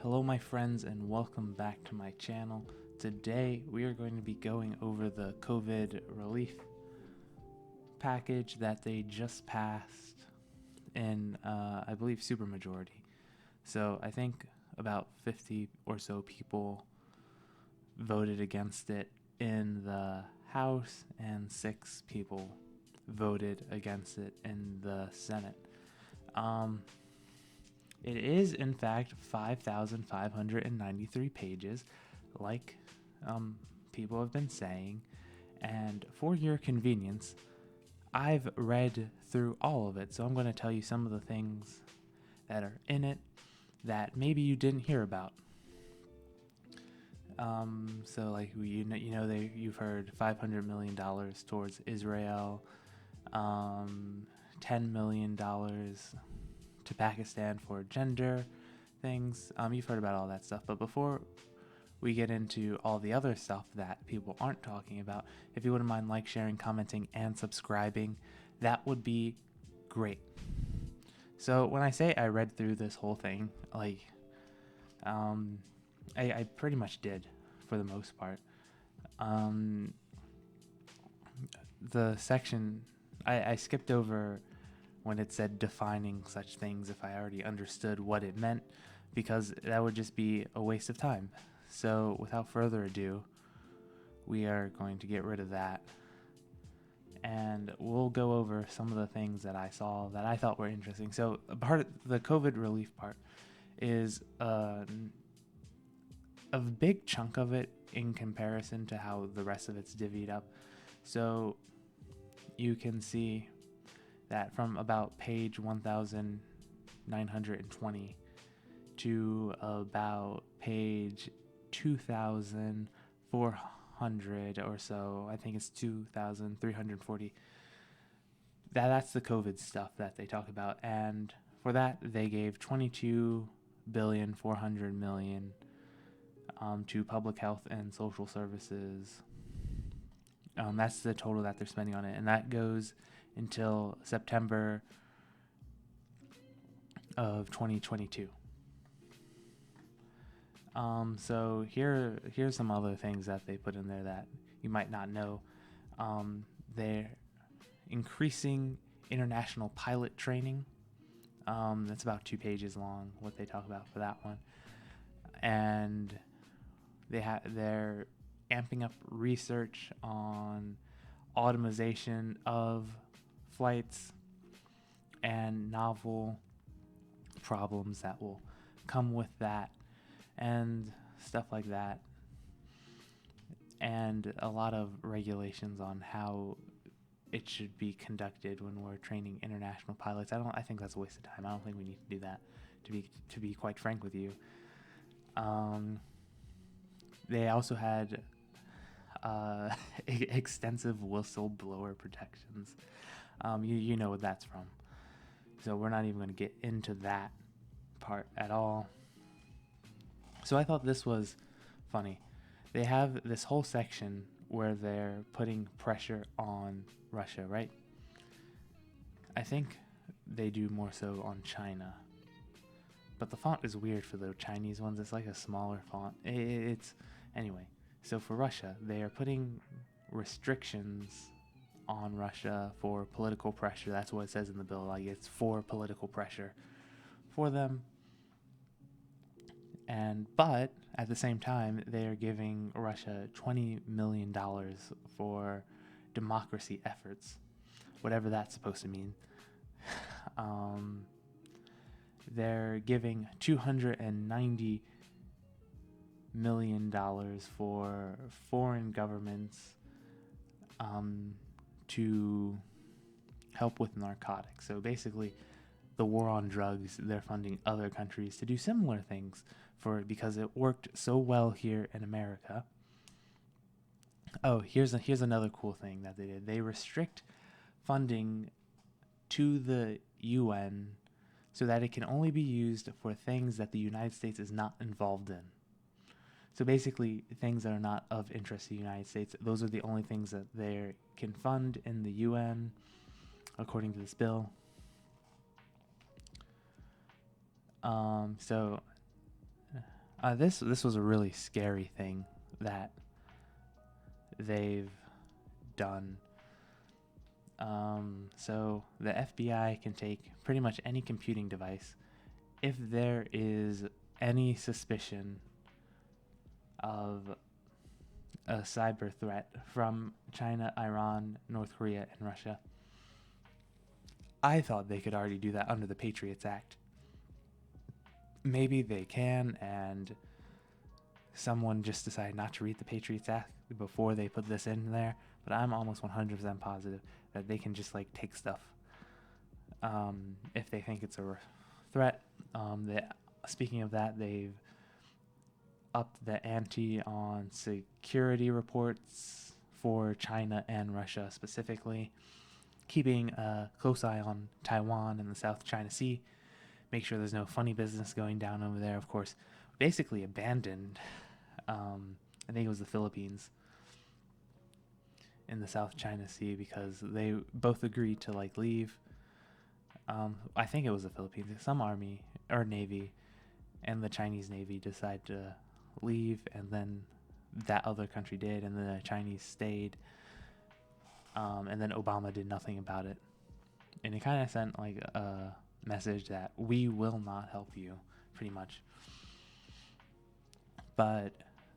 Hello my friends and welcome back to my channel. Today we are going to be going over the COVID relief package that they just passed in I believe supermajority. So I think about 50 or so people voted against it in the House and 6 people voted against it in the Senate. It is, in fact, 5,593 pages, like people have been saying, and for your convenience, I've read through all of it, so I'm going to tell you some of the things that are in it that maybe you didn't hear about. So, like, you've heard $500 million towards Israel, $10 million to Pakistan for gender things. You've heard about all that stuff, but before we get into all the other stuff that people aren't talking about, if you wouldn't mind sharing, commenting, and subscribing, that would be great. So when I say I read through this whole thing, I pretty much did for the most part. The section I skipped over when it said defining such things if I already understood what it meant, because that would just be a waste of time. So without further ado, we are going to get rid of that, and we'll go over some of the things that I saw that I thought were interesting. So a part of the COVID relief part is a big chunk of it in comparison to how the rest of it's divvied up. So you can see that from about page 1920 to about page 2400 or so, I think it's 2340, that's the COVID stuff that they talk about, and for that they gave 22,400,000,000 to public health and social services. That's the total that they're spending on it, and that goes until September of 2022. So here's some other things that they put in there that you might not know. They're increasing international pilot training. That's about 2 pages long, what they talk about for that one. And they're amping up research on automation of flights and novel problems that will come with that and stuff like that, and a lot of regulations on how it should be conducted when we're training international pilots. I think that's a waste of time. I don't think we need to do that, to be quite frank with you. They also had extensive whistleblower protections. You know what that's from. So we're not even going to get into that part at all. So I thought this was funny. They have this whole section where they're putting pressure on Russia, right? I think they do more so on China. But the font is weird for the Chinese ones. It's like a smaller font. Anyway. So for Russia, they are putting restrictions on Russia for political pressure. That's what it says in the bill. Like, it's for political pressure for them. But at the same time, they are giving Russia $20 million for democracy efforts, whatever that's supposed to mean. They're giving $290 million for foreign governments to help with narcotics. So basically, the war on drugs, they're funding other countries to do similar things because it worked so well here in America. Oh, here's another cool thing that they did. They restrict funding to the UN so that it can only be used for things that the United States is not involved in. So basically, things that are not of interest to the United States, those are the only things that they can fund in the UN, according to this bill. So This was a really scary thing that they've done. So the FBI can take pretty much any computing device if there is any suspicion of a cyber threat from China, Iran, North Korea, and Russia. I thought they could already do that under the Patriots Act. Maybe they can, and someone just decided not to read the Patriots Act before they put this in there, but I'm almost 100% positive that they can just like take stuff if they think it's a threat. Speaking of that, they've upped the ante on security reports for China and Russia specifically, keeping a close eye on Taiwan and the South China Sea, make sure there's no funny business going down over there. Of course, basically abandoned, I think it was the Philippines in the South China Sea because they both agreed to like leave. I think it was the Philippines, some army or navy, and the Chinese Navy decided to leave, and then that other country did, and the Chinese stayed, and then Obama did nothing about it, and it kind of sent like a message that we will not help you, pretty much. But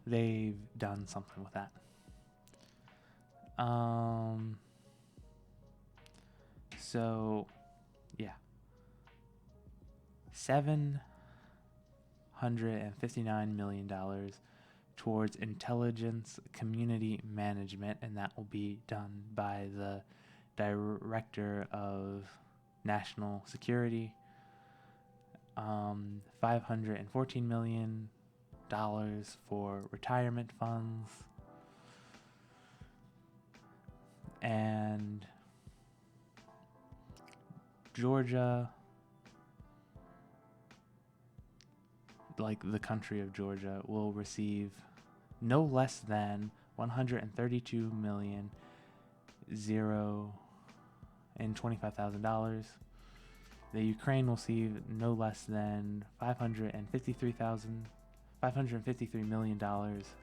they've done something with that. So yeah, $759 million towards intelligence community management, and that will be done by the Director of National Security. $514 million for retirement funds, and Georgia, like the country of Georgia, will receive no less than $132,025,000. The Ukraine will receive no less than $553 million.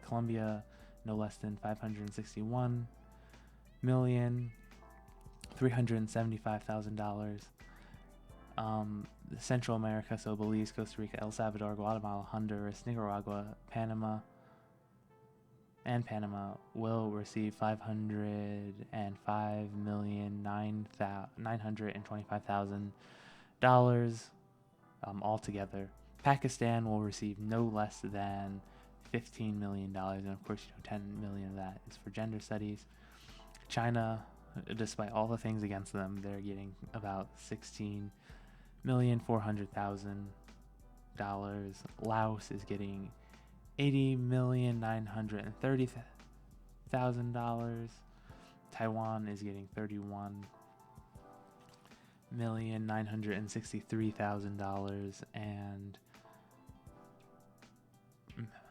Colombia, no less than $561,375,000. Central America, so Belize, Costa Rica, El Salvador, Guatemala, Honduras, Nicaragua, Panama will receive $505,925,000 altogether. Pakistan will receive no less than $15 million, and of course, $10 million of that is for gender studies. China, despite all the things against them, they're getting about $16,400,000. Laos is getting $80,930,000. Taiwan is getting $31,963,000, and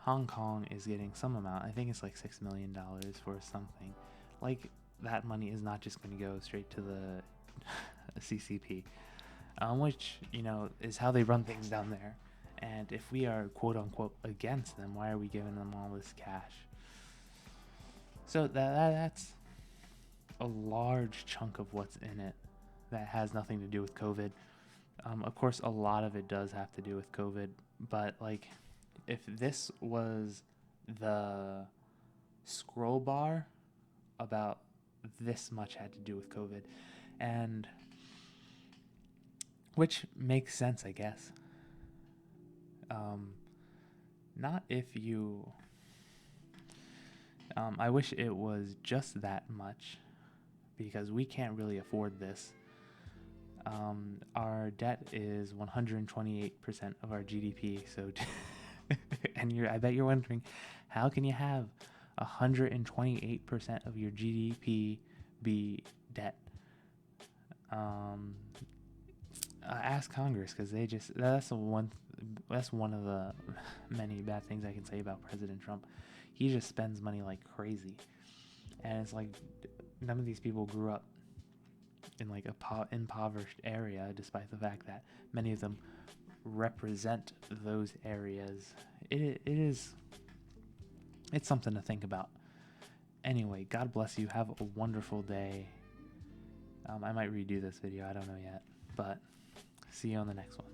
Hong Kong is getting some amount. I think it's like $6 million for something. Like, that money is not just going to go straight to the CCP, which, is how they run things down there. And if we are quote unquote against them, why are we giving them all this cash? So that's a large chunk of what's in it that has nothing to do with COVID. Of course, a lot of it does have to do with COVID, but like, if this was the scroll bar, about this much had to do with COVID, and which makes sense, I guess. Not if you. I wish it was just that much, because we can't really afford this. Our debt is 128% of our GDP. So, and I bet you're wondering, how can you have 128% of your GDP be debt? Ask Congress, because that's one of the many bad things I can say about President Trump. He just spends money like crazy, and it's like none of these people grew up in like a impoverished area, despite the fact that many of them represent those areas. It's something to think about. Anyway, God bless you. Have a wonderful day. I might redo this video. I don't know yet. But see you on the next one.